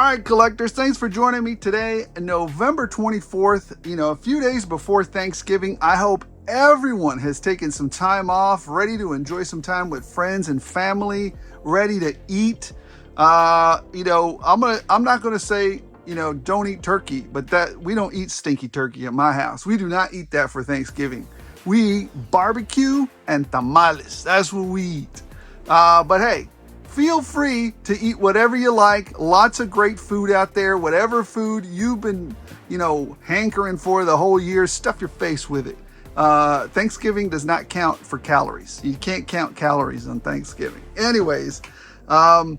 right, collectors, thanks for joining me today, November 24th, a few days before Thanksgiving. I hope everyone has taken some time off, ready to enjoy some time with friends and family, ready to eat. I'm not gonna say, don't eat turkey, but that we don't eat stinky turkey at my house. We do not eat that for Thanksgiving. We eat barbecue and tamales. That's what we eat. But hey, feel free to eat whatever you like. Lots of great food out there. Whatever food you've been, hankering for the whole year, stuff your face with it. Thanksgiving does not count for calories. You can't count calories on Thanksgiving. Anyways, and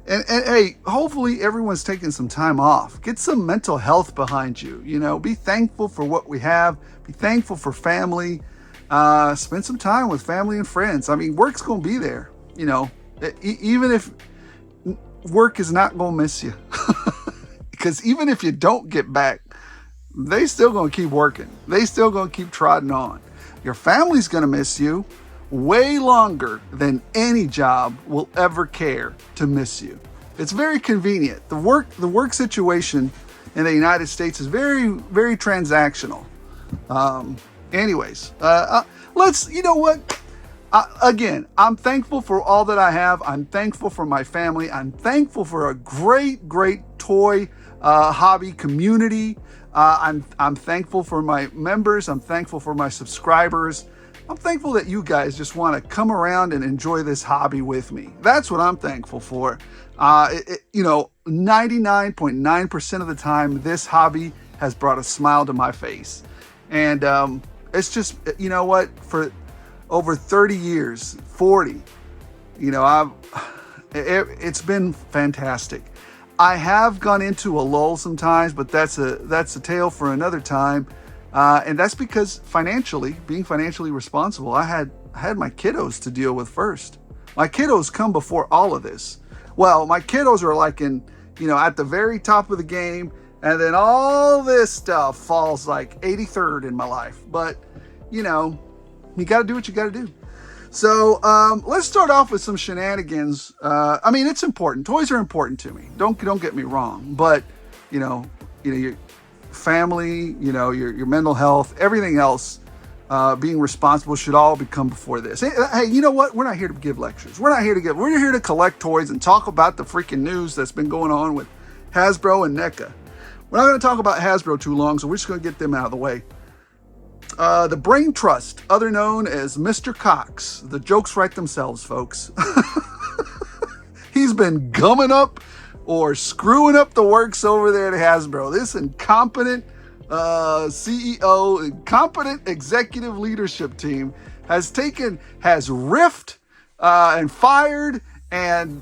hey, hopefully everyone's taking some time off. Get some mental health behind you. Be thankful for what we have. Be thankful for family. Spend some time with family and friends. I mean, work's going to be there, even if work is not going to miss you. Because even if you don't get back, they still going to keep working. They still going to keep trotting on. Your family's going to miss you way longer than any job will ever care to miss you. It's very convenient. The work situation in the United States is very, very transactional. Again, I'm thankful for all that I have. I'm thankful for my family. I'm thankful for a great, great toy hobby community. I'm thankful for my members. I'm thankful for my subscribers. I'm thankful that you guys just want to come around and enjoy this hobby with me. That's what I'm thankful for. 99.9% of the time, this hobby has brought a smile to my face. And it's just, for over 30 years, 40, it's been fantastic. I have gone into a lull sometimes, but that's a tale for another time. And that's because being financially responsible, I had my kiddos to deal with first. My kiddos come before all of this. Well, my kiddos are like at the very top of the game, and then all this stuff falls like 83rd in my life. But, you got to do what you got to do. So let's start off with some shenanigans. It's important. Toys are important to me. Don't get me wrong. But, your family, your mental health, everything else, being responsible should all become before this. Hey, you know what? We're not here to give lectures. We're here to collect toys and talk about the freaking news that's been going on with Hasbro and NECA. We're not going to talk about Hasbro too long, so we're just going to get them out of the way. The Brain Trust, other known as Mr. Cox. The jokes write themselves, folks. He's been gumming up or screwing up the works over there at Hasbro. This incompetent CEO, incompetent executive leadership team has riffed and fired and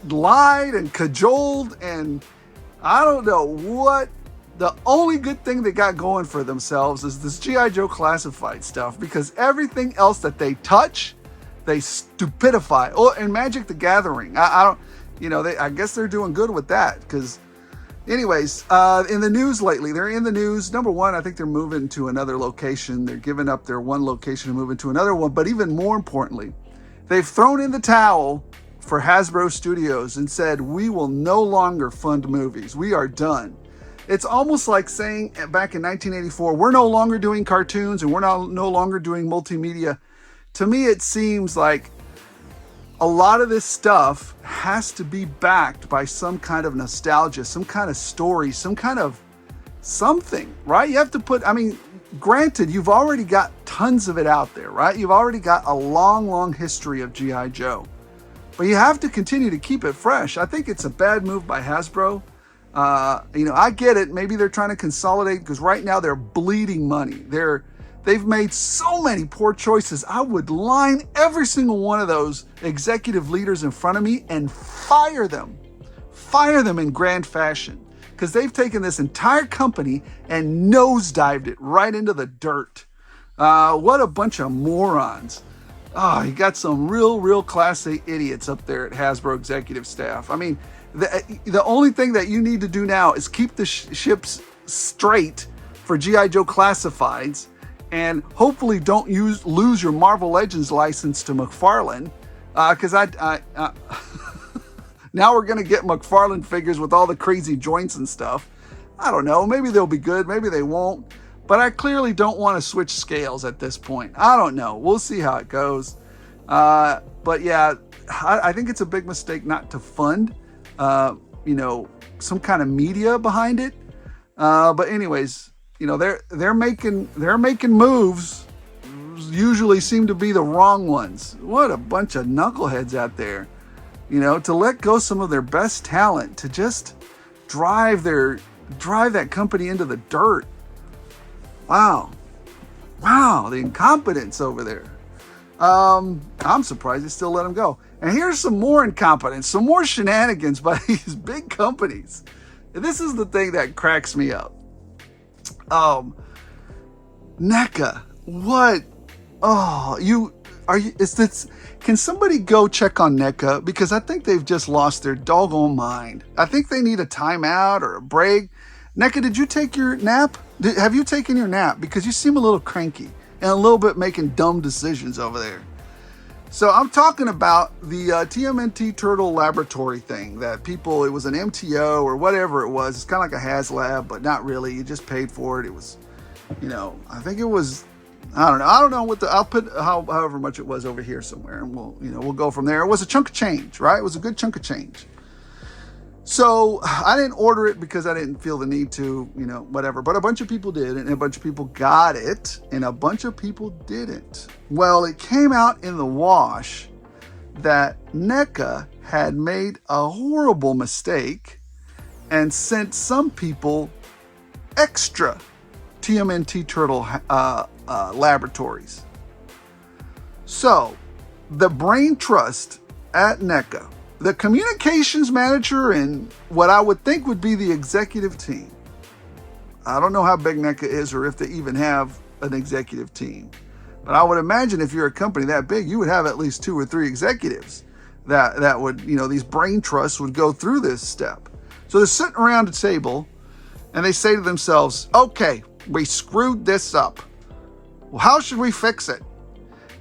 lied and cajoled, and I don't know what. The only good thing they got going for themselves is this G.I. Joe classified stuff, because everything else that they touch, they stupidify. Oh, and Magic the Gathering. I guess they're doing good with that, because anyways, in the news lately, they're in the news. Number one, I think they're moving to another location. They're giving up their one location and moving to another one. But even more importantly, they've thrown in the towel for Hasbro Studios and said, we will no longer fund movies. We are done. It's almost like saying back in 1984, we're no longer doing cartoons and we're no longer doing multimedia. To me, it seems like a lot of this stuff has to be backed by some kind of nostalgia, some kind of story, some kind of something, right? You have to granted, you've already got tons of it out there, right? You've already got a long, long history of G.I. Joe. But you have to continue to keep it fresh. I think it's a bad move by Hasbro. I get it. Maybe they're trying to consolidate because right now they're bleeding money. They've made so many poor choices. I would line every single one of those executive leaders in front of me and fire them in grand fashion, because they've taken this entire company and nosedived it right into the dirt. What a bunch of morons. You got some real Class A idiots up there at Hasbro executive staff. The only thing that you need to do now is keep the ships straight for G.I. Joe Classifieds, and hopefully don't lose your Marvel Legends license to McFarlane, because Now we're going to get McFarlane figures with all the crazy joints and stuff. I don't know. Maybe they'll be good. Maybe they won't. But I clearly don't want to switch scales at this point. I don't know. We'll see how it goes. But yeah, I think it's a big mistake not to fund, some kind of media behind it. But anyways, they're making moves. Usually seem to be the wrong ones. What a bunch of knuckleheads out there. To let go some of their best talent, to just drive that company into the dirt. Wow, the incompetence over there. I'm surprised they still let them go. And here's some more incompetence, some more shenanigans by these big companies. And this is the thing that cracks me up. NECA, what? Can somebody go check on NECA? Because I think they've just lost their doggone mind. I think they need a timeout or a break. NECA, did you take your nap? Have you taken your nap? Because you seem a little cranky and a little bit making dumb decisions over there. So I'm talking about the TMNT Turtle Laboratory thing that it was an MTO or whatever it was. It's kind of like a HasLab, but not really. You just paid for it. It was, I think it was, I don't know. I don't know I'll put however much it was over here somewhere, and we'll go from there. It was a chunk of change, right? It was a good chunk of change. So I didn't order it because I didn't feel the need to, whatever. But a bunch of people did, and a bunch of people got it, and a bunch of people didn't. Well, it came out in the wash that NECA had made a horrible mistake and sent some people extra TMNT Turtle laboratories. So the brain trust at NECA, the communications manager, and what I would think would be the executive team. I don't know how big NECA is or if they even have an executive team. But I would imagine if you're a company that big, you would have at least 2 or 3 executives that would, these brain trusts would go through this step. So they're sitting around a table and they say to themselves, okay, we screwed this up. Well, how should we fix it?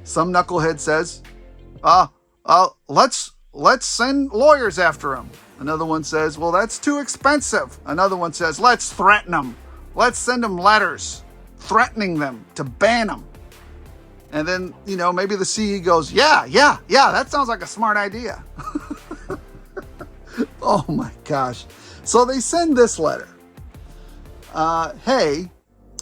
Some knucklehead says, let's send lawyers after him. Another one says, well, that's too expensive. Another one says, let's threaten them. Let's send them letters threatening them to ban them. And then, maybe the CE goes, yeah, that sounds like a smart idea. Oh my gosh. So they send this letter. Hey,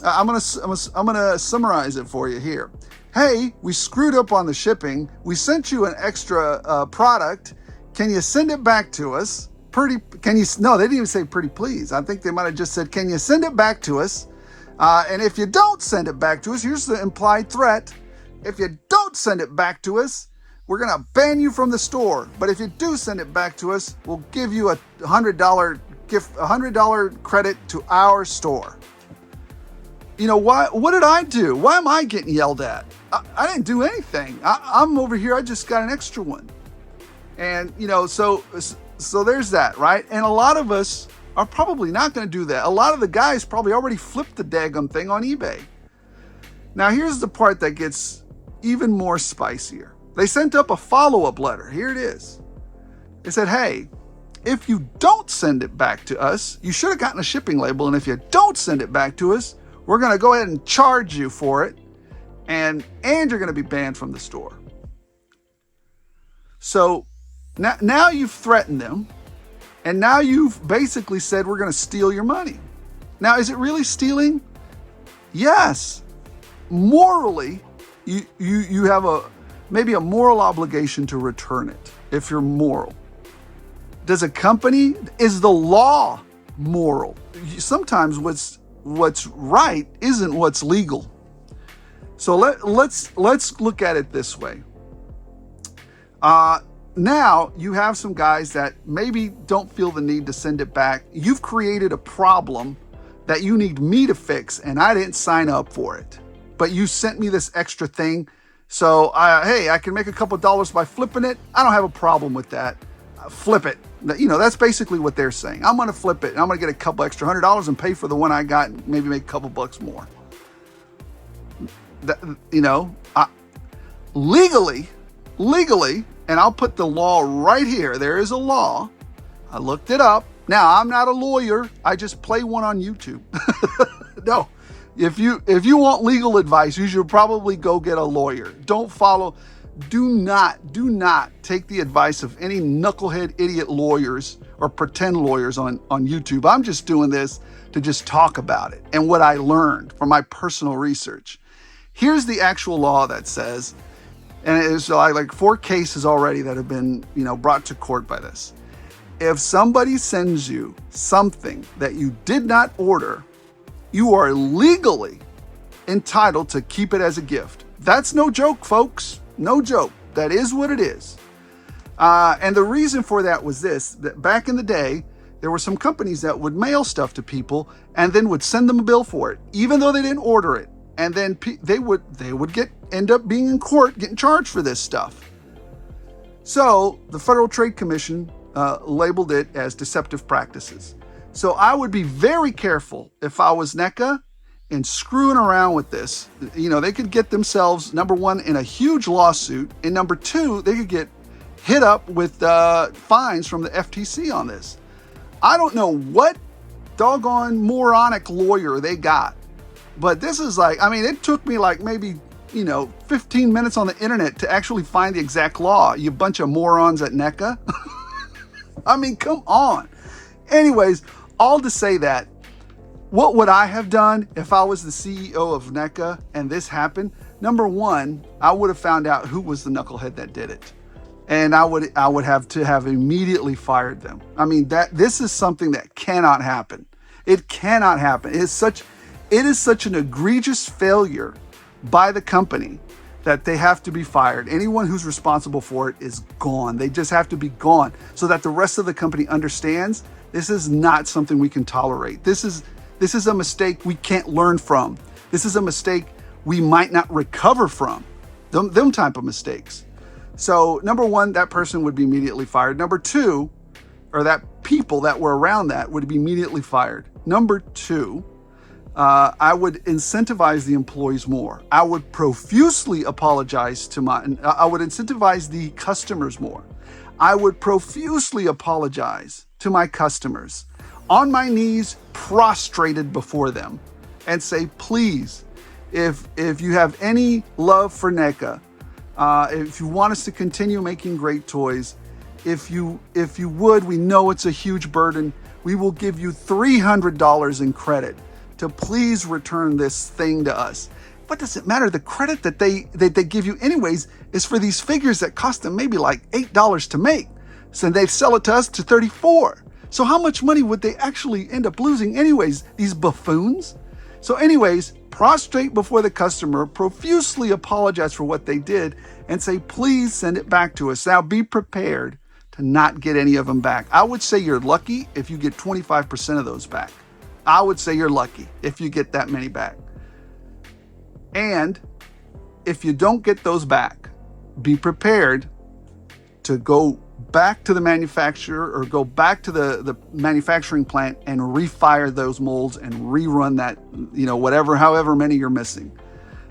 I'm gonna summarize it for you here. Hey, we screwed up on the shipping. We sent you an extra product. Can you send it back to us? No, they didn't even say pretty please. I think they might have just said, can you send it back to us? And if you don't send it back to us, here's the implied threat. If you don't send it back to us, we're going to ban you from the store. But if you do send it back to us, we'll give you a $100 gift, $100 credit to our store. Why? What did I do? Why am I getting yelled at? I didn't do anything. I'm over here. I just got an extra one. And, so there's that, right? And a lot of us are probably not going to do that. A lot of the guys probably already flipped the daggum thing on eBay. Now, here's the part that gets even more spicier. They sent up a follow-up letter. Here it is. They said, hey, if you don't send it back to us, you should have gotten a shipping label. And if you don't send it back to us, we're going to go ahead and charge you for it. And you're going to be banned from the store. So now you've threatened them. And now you've basically said, we're going to steal your money. Now, is it really stealing? Yes. Morally, you have maybe a moral obligation to return it if you're moral. Does a company, is the law moral? Sometimes what's right isn't what's legal. So let's look at it this way. Now you have some guys that maybe don't feel the need to send it back. You've created a problem that you need me to fix, and I didn't sign up for it. But you sent me this extra thing. So, hey, I can make a couple dollars by flipping it. I don't have a problem with that. Flip it. That's basically what they're saying. I'm going to flip it. I'm going to get a couple extra $100 and pay for the one I got and maybe make a couple bucks more. Legally, and I'll put the law right here. There is a law. I looked it up. Now, I'm not a lawyer. I just play one on YouTube. No, if you want legal advice, you should probably go get a lawyer. Do not take the advice of any knucklehead idiot lawyers or pretend lawyers on YouTube. I'm just doing this to just talk about it and what I learned from my personal research. Here's the actual law that says, and it's like 4 cases already that have been, brought to court by this. If somebody sends you something that you did not order, you are legally entitled to keep it as a gift. That's no joke, folks. No joke. That is what it is. And the reason for that was this, that back in the day, there were some companies that would mail stuff to people and then would send them a bill for it, even though they didn't order it. And then they would end up being in court, getting charged for this stuff. So the Federal Trade Commission labeled it as deceptive practices. So I would be very careful if I was NECA and screwing around with this. They could get themselves, number one, in a huge lawsuit, and number two, they could get hit up with fines from the FTC on this. I don't know what doggone moronic lawyer they got, but this is it took me maybe 15 minutes on the internet to actually find the exact law. You bunch of morons at NECA. Come on. Anyways, all to say that, what would I have done if I was the CEO of NECA and this happened? Number one, I would have found out who was the knucklehead that did it. And I would have to have immediately fired them. This is something that cannot happen. It cannot happen. It is such an egregious failure by the company that they have to be fired. Anyone who's responsible for it is gone. They just have to be gone so that the rest of the company understands this is not something we can tolerate. This is a mistake we can't learn from. This is a mistake we might not recover from. Them type of mistakes. So number one, that person would be immediately fired. Number two, or that people that were around that would be immediately fired. Number two, I would incentivize the employees more. I would profusely apologize I would incentivize the customers more. I would profusely apologize to my customers on my knees, prostrated before them, and say, please, if you have any love for NECA, if you want us to continue making great toys, if you would, we know it's a huge burden, we will give you $300 in credit to please return this thing to us. What does it matter? The credit that they give you anyways is for these figures that cost them maybe like $8 to make. So they sell it to us to $34. So how much money would they actually end up losing anyways, these buffoons? So anyways, prostrate before the customer, profusely apologize for what they did, and say, please send it back to us. Now be prepared to not get any of them back. I would say you're lucky if you get 25% of those back. I would say you're lucky if you get that many back. And if you don't get those back, be prepared to go back to the manufacturer or go back to the manufacturing plant and refire those molds and rerun that, however many you're missing.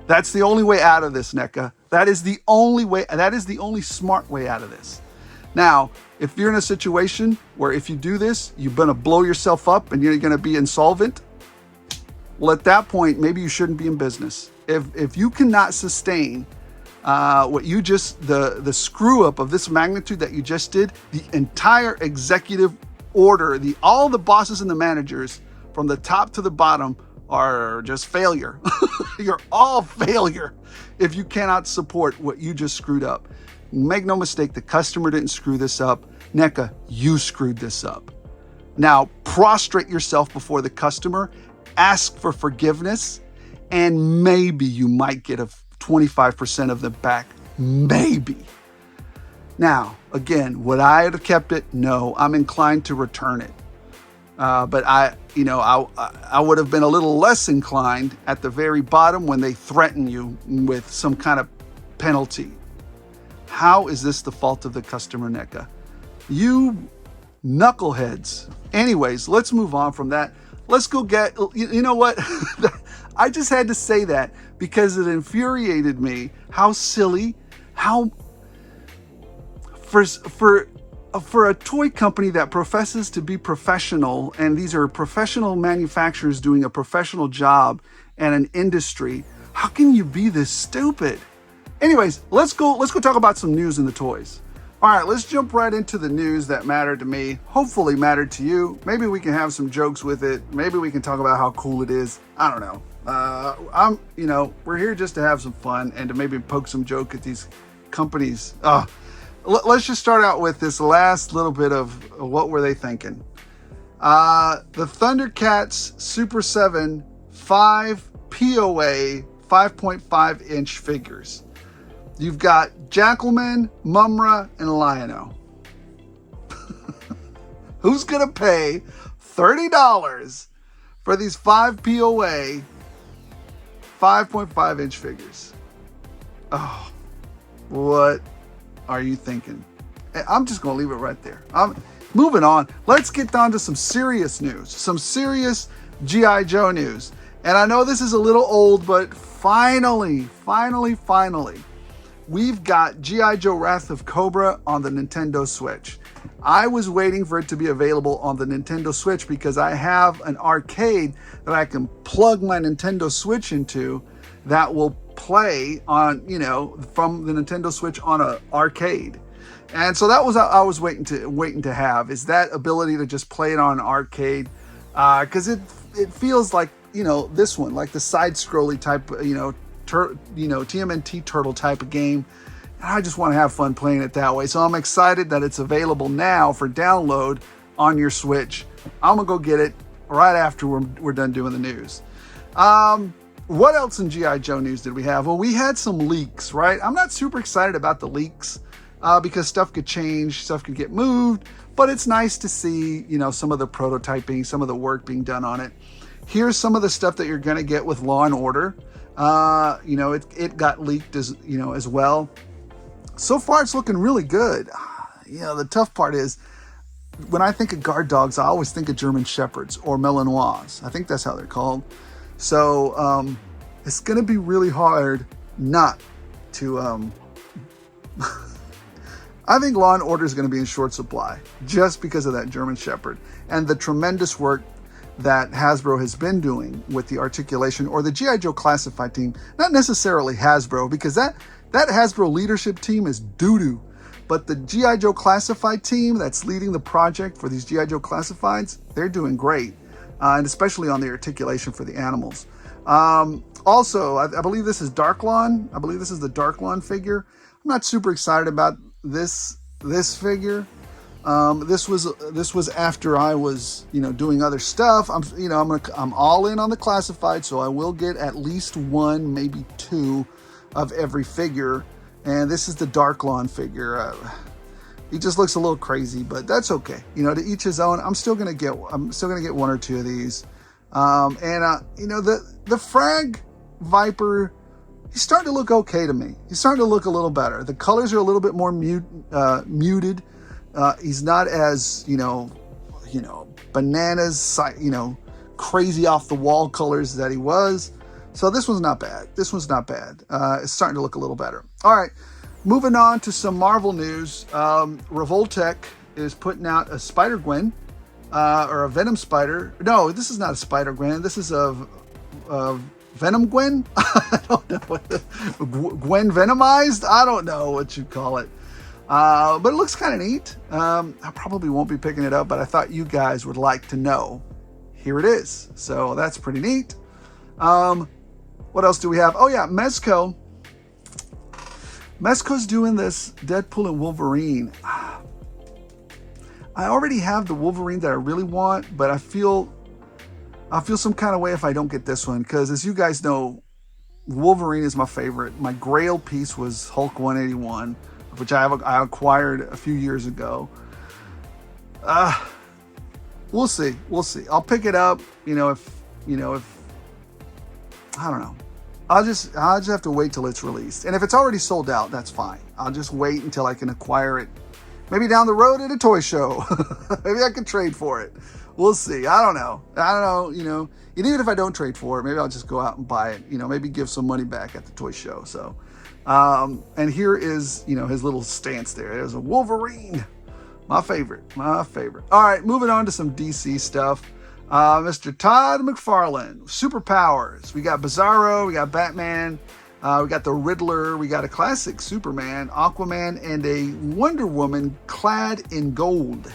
That's the only way out of this, NECA. That is the only way. That is the only smart way out of this. Now, if you're in a situation where if you do this, you're going to blow yourself up and you're going to be insolvent, well, at that point, maybe you shouldn't be in business. If you cannot sustain what you just, the screw up of this magnitude that you just did, the entire executive order, all the bosses and the managers from the top to the bottom are just failure. You're all failure if you cannot support what you just screwed up. Make no mistake, the customer didn't screw this up. NECA, you screwed this up. Now, prostrate yourself before the customer, ask for forgiveness, and maybe you might get 25% of them back. Maybe. Now, again, would I have kept it? No, I'm inclined to return it. But I would have been a little less inclined at the very bottom when they threaten you with some kind of penalty. How is this the fault of the customer, NECA? You knuckleheads. Anyways, let's move on from that. Let's go get, you know what? I just had to say that because it infuriated me how silly, how for for a toy company that professes to be professional, and these are professional manufacturers doing a professional job and an industry, how can you be this stupid? Anyways, let's go talk about some news in the toys. All right, let's jump right into the news that mattered to me, hopefully mattered to you. Maybe we can have some jokes with it. Maybe we can talk about how cool it is. I don't know. We're here just to have some fun and to maybe poke some joke at these companies. Let's just start out with this last little bit of what were they thinking. The ThunderCats Super 7 5 POA 5.5 inch figures. You've got Jackalman, Mumra, and Lion-O. Who's going to pay $30 for these 5 POA 5.5 inch figures? Oh, what are you thinking? I'm just going to leave it right there. I'm moving on. Let's get down to some serious news, some serious G.I. Joe news. And I know this is a little old, but finally, we've got G.I. Joe Rath of Cobra on the Nintendo Switch. I was waiting for it to be available on the Nintendo Switch because I have an arcade that I can plug my Nintendo Switch into that will play on, from the Nintendo Switch on an arcade. And so that was I was waiting to have, is that ability to just play it on an arcade, because it feels like, this one, like the side-scrolly type, TMNT Turtle type of game. I just want to have fun playing it that way. So I'm excited that it's available now for download on your Switch. I'm going to go get it right after we're done doing the news. What else in G.I. Joe news did we have? Well, we had some leaks, right? I'm not super excited about the leaks because stuff could change, stuff could get moved, but it's nice to see, some of the prototyping, some of the work being done on it. Here's some of the stuff that you're going to get with Law and Order. It got leaked as well. So far, it's looking really good. The tough part is when I think of guard dogs, I always think of German Shepherds or Malinois. I think that's how they're called. So it's going to be really hard not to. I think Law and Order is going to be in short supply just because of that German Shepherd and the tremendous work that Hasbro has been doing with the articulation, or the G.I. Joe Classified team. Not necessarily Hasbro, because that Hasbro leadership team is doo-doo. But the G.I. Joe Classified team that's leading the project for these G.I. Joe Classifieds, they're doing great. And especially on the articulation for the animals. Also, I believe this is Darklon. I believe this is the Darklon figure. I'm not super excited about this figure. This was after I was, doing other stuff. I'm all in on the classified, so I will get at least one, maybe two of every figure. And this is the Darklon figure. He just looks a little crazy, but that's okay. To each his own. I'm still gonna get one or two of these. The Frag Viper, he's starting to look okay to me. He's starting to look a little better. The colors are a little bit more muted. He's not as, bananas, crazy off the wall colors that he was. So this one's not bad. It's starting to look a little better. All right, moving on to some Marvel news. Revoltech is putting out a Spider-Gwen, or a Venom Spider. No, this is not a Spider-Gwen. This is a Venom Gwen? I don't know. Gwen Venomized? I don't know what you call it. But it looks kind of neat. I probably won't be picking it up, but I thought you guys would like to know. Here it is. So that's pretty neat. What else do we have? Oh yeah, Mezco. Mezco's doing this Deadpool and Wolverine. I already have the Wolverine that I really want, but I feel some kind of way if I don't get this one, because as you guys know, Wolverine is my favorite. My Grail piece was Hulk 181, which I acquired a few years ago. We'll see. I'll pick it up. If I don't know. I'll just have to wait till it's released. And if it's already sold out, that's fine. I'll just wait until I can acquire it. Maybe down the road at a toy show. Maybe I can trade for it. We'll see. I don't know. And even if I don't trade for it, maybe I'll just go out and buy it. Maybe give some money back at the toy show. So, and here is, his little stance there. There's a Wolverine. My favorite. My favorite. All right, moving on to some DC stuff. Mr. Todd McFarlane, superpowers. We got Bizarro, we got Batman, we got the Riddler, we got a classic Superman, Aquaman, and a Wonder Woman clad in gold.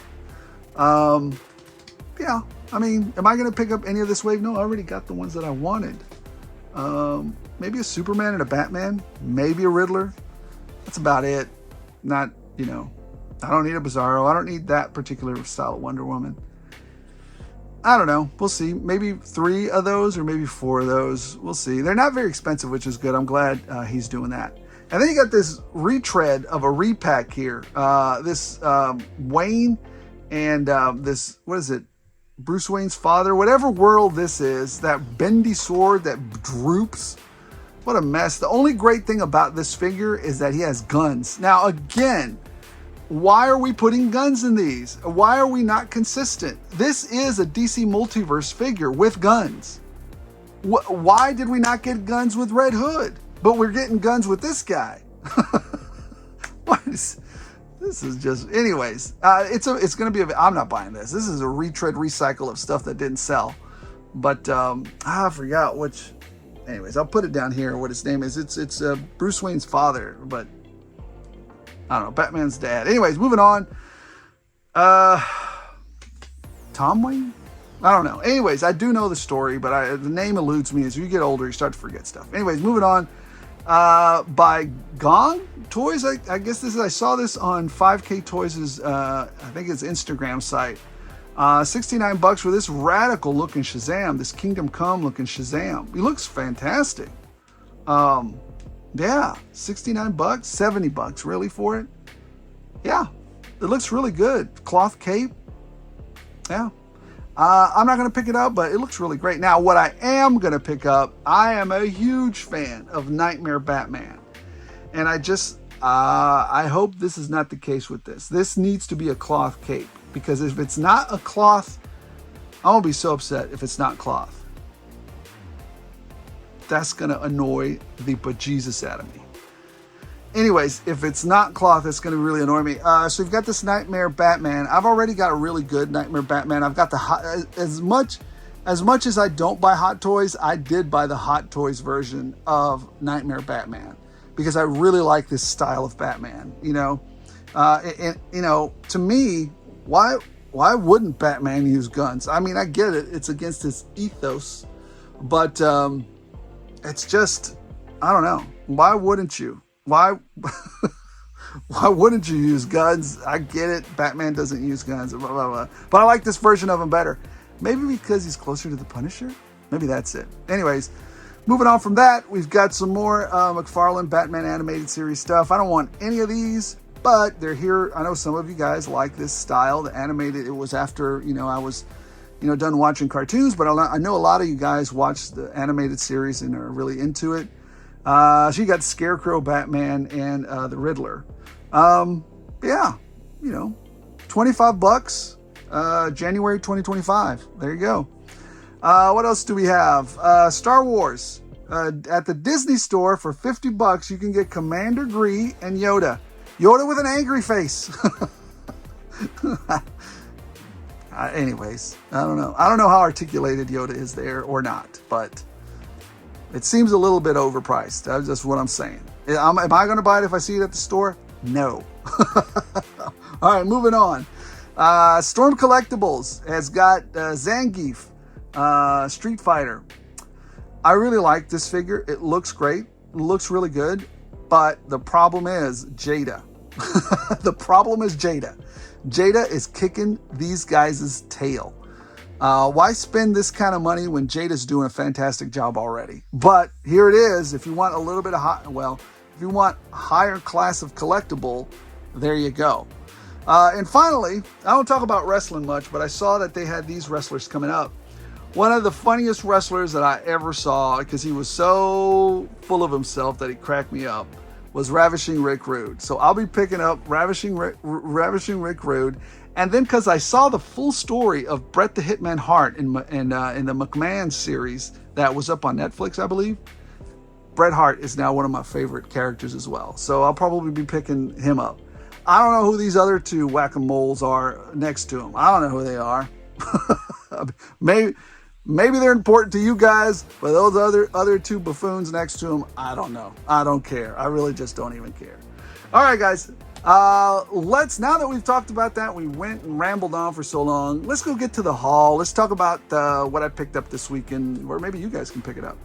Yeah, I mean, am I going to pick up any of this wave? No, I already got the ones that I wanted. Maybe a Superman and a Batman, maybe a Riddler. That's about it. Not, you know, I don't need a Bizarro. I don't need that particular style of Wonder Woman. I don't know. We'll see. Maybe 3 of those or maybe 4 of those. We'll see. They're not very expensive, which is good. I'm glad he's doing that. And then you got this retread of a repack here. This Wayne and this, what is it? Bruce Wayne's father, whatever world this is, that bendy sword that droops. What a mess. The only great thing about this figure is that he has guns. Now, again, why are we putting guns in these? Why are we not consistent? This is a DC Multiverse figure with guns. Why did we not get guns with Red Hood, but we're getting guns with this guy? This is just, anyways, it's going to be, I'm not buying this. This is a retread recycle of stuff that didn't sell. But I forgot which, anyways, I'll put it down here, what his name is. It's Bruce Wayne's father, but I don't know, Batman's dad. Anyways, moving on. Tom Wayne? I don't know. Anyways, I do know the story, but the name eludes me. As you get older, you start to forget stuff. Anyways, moving on. By Gong Toys, I guess I saw this on 5K Toys' I think it's Instagram site. $69 for this radical looking Shazam, this Kingdom Come looking Shazam. He looks fantastic. Yeah, $69, $70 really for it. Yeah, it looks really good. Cloth cape. Yeah. I'm not going to pick it up, but it looks really great. Now, what I am going to pick up, I am a huge fan of Nightmare Batman. And I hope this is not the case with this. This needs to be a cloth cape. Because if it's not a cloth, I'm going to be so upset if it's not cloth. That's going to annoy the bejesus out of me. Anyways, if it's not cloth, it's going to really annoy me. So we've got this Nightmare Batman. I've already got a really good Nightmare Batman. I've got the as much as I don't buy Hot Toys, I did buy the Hot Toys version of Nightmare Batman because I really like this style of Batman. You know, and you know, to me, why wouldn't Batman use guns? I mean, I get it; it's against his ethos, but it's just, I don't know. Why wouldn't you? Why wouldn't you use guns? I get it. Batman doesn't use guns, blah, blah, blah. But I like this version of him better. Maybe because he's closer to the Punisher? Maybe that's it. Anyways, moving on from that, we've got some more McFarlane Batman animated series stuff. I don't want any of these, but they're here. I know some of you guys like this style. The animated, it was after, I was, done watching cartoons, but I know a lot of you guys watch the animated series and are really into it. So you got Scarecrow, Batman, and the Riddler. Yeah, $25, January 2025. There you go. What else do we have? Star Wars. At the Disney store for $50, you can get Commander Gree and Yoda. Yoda with an angry face. Anyways, I don't know. I don't know how articulated Yoda is there or not, but it seems a little bit overpriced. That's just what I'm saying. Am I going to buy it if I see it at the store? No. All right, moving on. Storm Collectibles has got Zangief, Street Fighter. I really like this figure. It looks great. It looks really good. But the problem is Jada. The problem is Jada. Jada is kicking these guys' tail. Why spend this kind of money when Jada's doing a fantastic job already? But here it is. If you want a little bit of if you want higher class of collectible, there you go. And finally, I don't talk about wrestling much, but I saw that they had these wrestlers coming up. One of the funniest wrestlers that I ever saw, because he was so full of himself that he cracked me up, was Ravishing Rick Rude. So I'll be picking up Ravishing Rick Rude. And then because I saw the full story of Bret the Hitman Hart in the McMahon series that was up on Netflix, I believe, Bret Hart is now one of my favorite characters as well. So I'll probably be picking him up. I don't know who these other two whack-a-moles are next to him. I don't know who they are. Maybe they're important to you guys, but those other two buffoons next to him, I don't know. I don't care. I really just don't even care. All right, guys. Now that we've talked about that, we went and rambled on for so long. Let's go get to the haul. Let's talk about what I picked up this weekend, or maybe you guys can pick it up.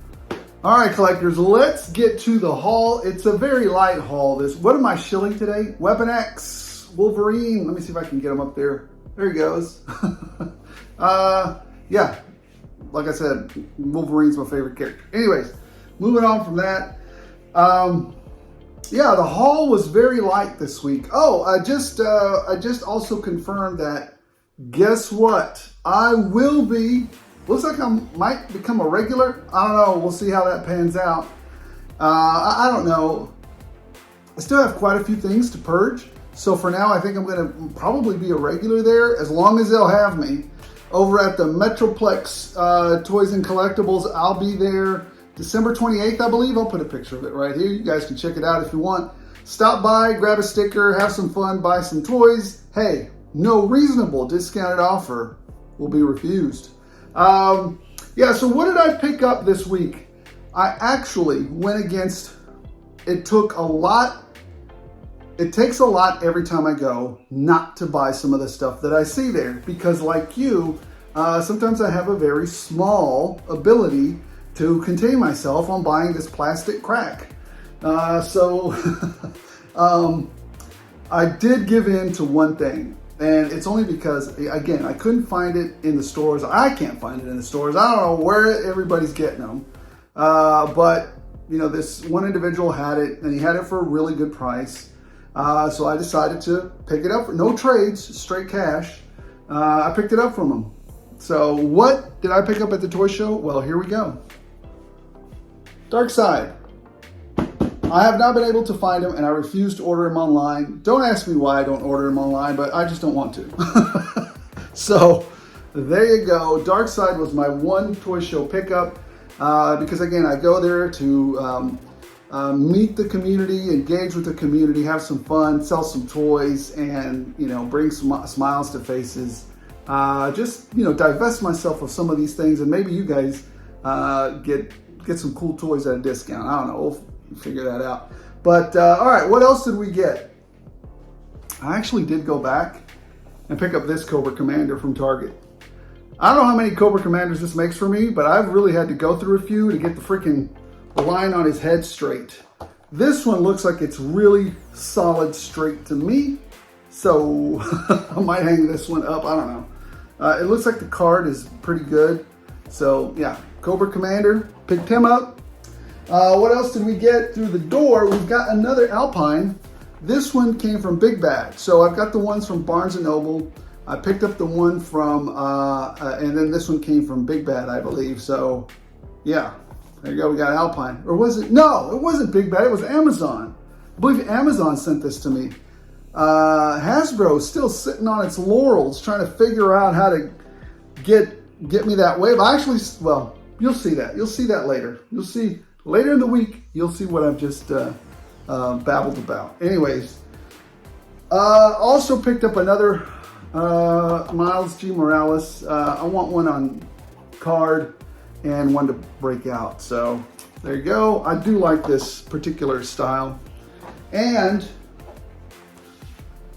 All right, collectors, let's get to the haul. It's a very light haul. What am I shilling today? Weapon X, Wolverine. Let me see if I can get him up there. There he goes. Yeah, like I said, Wolverine's my favorite character. Anyways, moving on from that. Yeah, the haul was very light this week. Oh, I just also confirmed that, guess what? I will be, looks like I might become a regular. I don't know. We'll see how that pans out. I don't know. I still have quite a few things to purge. So for now, I think I'm going to probably be a regular there as long as they'll have me. Over at the Metroplex Toys and Collectibles, I'll be there December 28th, I believe. I'll put a picture of it right here. You guys can check it out if you want. Stop by, grab a sticker, have some fun, buy some toys. Hey, no reasonable discounted offer will be refused. Yeah, so what did I pick up this week? I actually went against, it takes a lot every time I go not to buy some of the stuff that I see there, because like you, sometimes I have a very small ability to contain myself on buying this plastic crack. So I did give in to one thing, and it's only because, again, I couldn't find it in the stores. I can't find it in the stores. I don't know where everybody's getting them. But, you know, this one individual had it, and he had it for a really good price. So I decided to pick it up for no trades, straight cash. I picked it up from him. So what did I pick up at the toy show? Well, here we go. Darkseid. I have not been able to find him, and I refuse to order him online. Don't ask me why I don't order him online, but I just don't want to. So there you go. Darkseid was my one toy show pickup because, again, I go there to meet the community, engage with the community, have some fun, sell some toys, and, you know, bring some smiles to faces. Just, you know, divest myself of some of these things, and maybe you guys get some cool toys at a discount. I don't know. We'll figure that out. But all right, what else did we get? I actually did go back and pick up this Cobra Commander from Target. I don't know how many Cobra Commanders this makes for me, but I've really had to go through a few to get the freaking line on his head straight. This one looks like it's really solid straight to me, so I might hang this one up. I don't know. It looks like the card is pretty good. So yeah, Cobra Commander, picked him up. What else did we get through the door? We've got another Alpine. This one came from Big Bad. So I've got the ones from Barnes & Noble. I picked up the one from, and then this one came from Big Bad, I believe. So yeah, there you go. We got Alpine. Or was it? No, it wasn't Big Bad. It was Amazon. I believe Amazon sent this to me. Hasbro is still sitting on its laurels trying to figure out how to get me that wave. I actually, well, you'll see that. You'll see that later. You'll see later in the week. You'll see what I've just babbled about. Anyways, also picked up another Miles G. Morales. I want one on card and one to break out. So there you go. I do like this particular style. And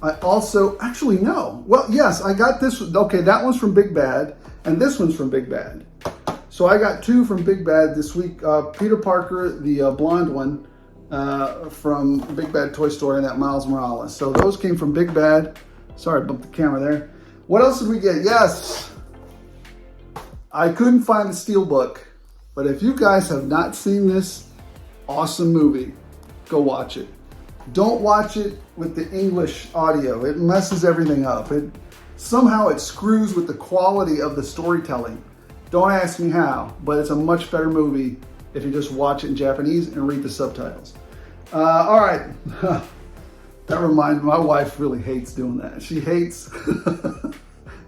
I also, actually no. Well, yes, I got this. Okay, that one's from Big Bad, and this one's from Big Bad. So I got two from Big Bad this week. Peter Parker, the blonde one from Big Bad Toy Story, and that Miles Morales. So those came from Big Bad. Sorry, I bumped the camera there. What else did we get? Yes, I couldn't find the Steelbook, but if you guys have not seen this awesome movie, go watch it. Don't watch it with the English audio. It messes everything up. Somehow it screws with the quality of the storytelling. Don't ask me how, but it's a much better movie if you just watch it in Japanese and read the subtitles. All right. That reminds me, my wife really hates doing that. She hates,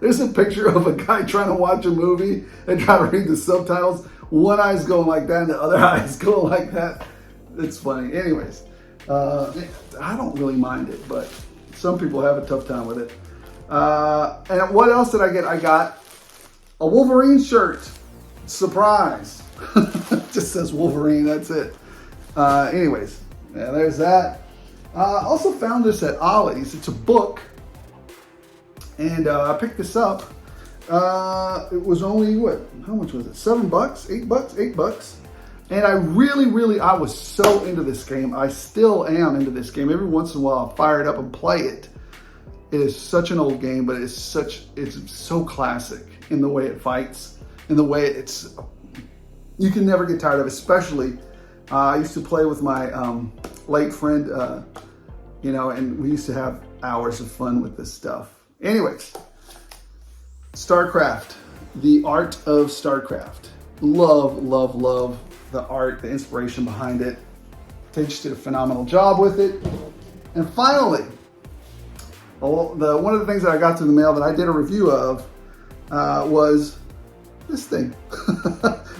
there's a picture of a guy trying to watch a movie and trying to read the subtitles. One eye's going like that and the other eye's going like that. It's funny. Anyways, I don't really mind it, but Some people have a tough time with it. And what else did I get? I got a Wolverine shirt. Surprise. It just says Wolverine, that's it. Anyways, yeah, there's that. Also found this at Ollie's. It's a book. And I picked this up. It was only, how much was it? $7? $8? And I was so into this game. I still am into this game. Every once in a while, I fire it up and play it. It is such an old game, but it's so classic in the way it fights, in the way you can never get tired of it. Especially, I used to play with my late friend, and we used to have hours of fun with this stuff. Anyways, StarCraft, the art of StarCraft. Love the art, the inspiration behind it. They just did a phenomenal job with it. And finally, one of the things that I got through the mail that I did a review of was this thing,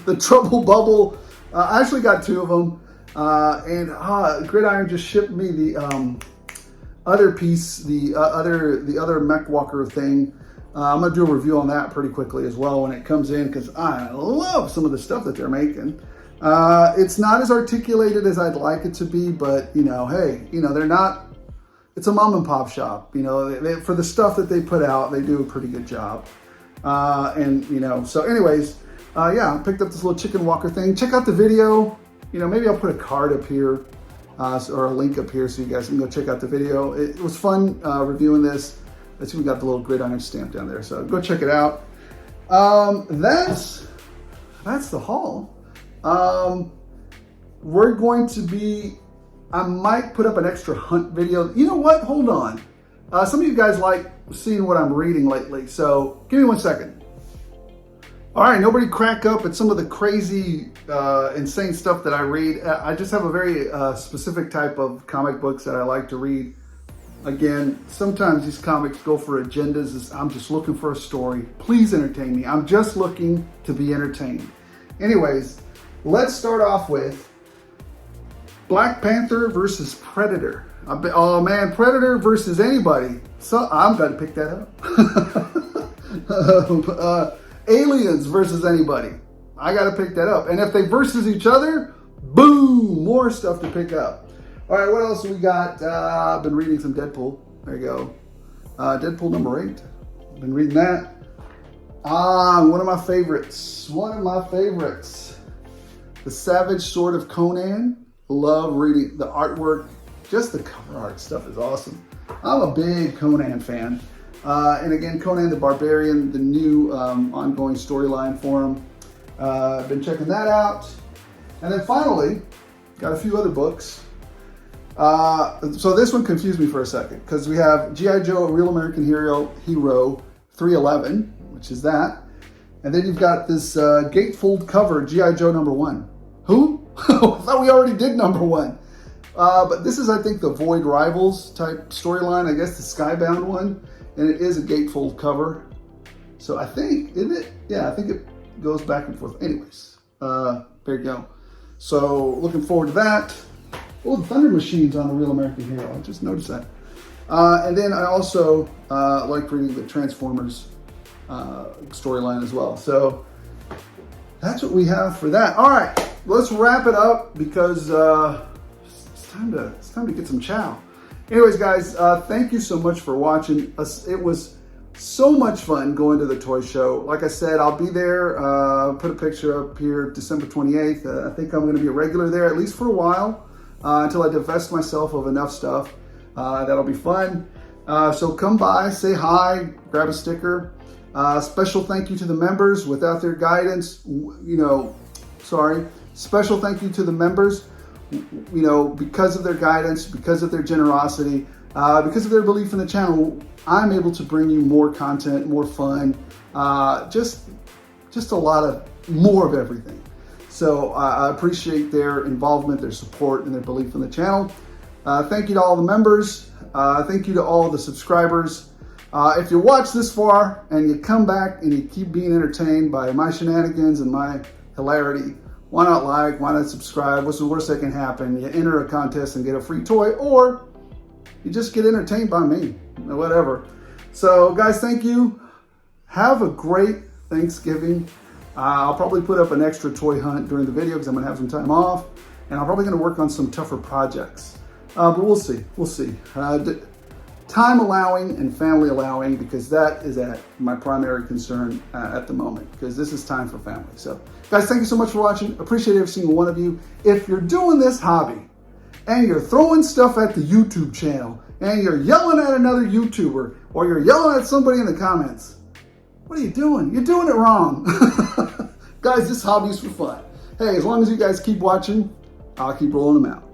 the Trouble Bubble. I actually got 2 of them, and Gridiron just shipped me the other piece, the other Mech Walker thing. I'm gonna do a review on that pretty quickly as well when it comes in, because I love some of the stuff that they're making. It's not as articulated as I'd like it to be, but hey, they're not. It's a mom and pop shop. For the stuff that they put out, they do a pretty good job. So anyways, yeah, I picked up this little chicken walker thing. Check out the video. Maybe I'll put a card up here or a link up here so you guys can go check out the video. It was fun reviewing this. I see we got the little gridiron stamp down there, so go check it out. That's the haul. We're going to be, I might put up an extra hunt video. You know what? Hold on. Some of you guys like seeing what I'm reading lately, so give me 1 second. All right, nobody crack up at some of the crazy, insane stuff that I read. I just have a very specific type of comic books that I like to read. Again, sometimes these comics go for agendas. I'm just looking for a story. Please entertain me. I'm just looking to be entertained. Anyways, let's start off with Black Panther versus Predator. Oh man, Predator versus anybody. So I'm going to pick that up. Aliens versus anybody. I got to pick that up. And if they versus each other, boom, more stuff to pick up. All right, what else we got? I've been reading some Deadpool. There you go. Deadpool number 8. I've been reading that. One of my favorites. The Savage Sword of Conan. Love reading the artwork. Just the cover art stuff is awesome. I'm a big Conan fan. And again, Conan the Barbarian, the new ongoing storyline for him. I've been checking that out. And then finally, got a few other books. So this one confused me for a second, because we have G.I. Joe, A Real American Hero 311, which is that. And then you've got this gatefold cover, G.I. Joe number 1. Who? I thought we already did number 1. But this is, I think, the Void Rivals type storyline, I guess the Skybound one. And it is a gatefold cover. So I think, isn't it? Yeah, I think it goes back and forth. Anyways, there you go. So looking forward to that. Oh, the Thunder Machine's on The Real American Hero. I just noticed that. And then I also like reading the Transformers storyline as well. So that's what we have for that. All right, let's wrap it up, because it's time to get some chow. Anyways, guys, thank you so much for watching. It was so much fun going to the toy show. Like I said, I'll be there. Put a picture up here, December 28th. I think I'm going to be a regular there, at least for a while. Until I divest myself of enough stuff. That'll be fun. So come by, say hi, grab a sticker. Special thank you to the members. Without their guidance, special thank you to the members. Because of their guidance, because of their generosity, because of their belief in the channel, I'm able to bring you more content, more fun, just a lot of more of everything. So I appreciate their involvement, their support, and their belief in the channel. Thank you to all the members. Thank you to all the subscribers. If you watch this far and you come back and you keep being entertained by my shenanigans and my hilarity, why not like, why not subscribe? What's the worst that can happen? You enter a contest and get a free toy, or you just get entertained by me, whatever. So guys, thank you. Have a great Thanksgiving. I'll probably put up an extra toy hunt during the video because I'm gonna have some time off, and I'm probably gonna work on some tougher projects. But we'll see, time allowing and family allowing, because that is my primary concern at the moment, because this is time for family. So guys, thank you so much for watching. Appreciate every single one of you. If you're doing this hobby and you're throwing stuff at the YouTube channel and you're yelling at another YouTuber or you're yelling at somebody in the comments, what are you doing? You're doing it wrong. Guys, this hobby is for fun. Hey, as long as you guys keep watching, I'll keep rolling them out.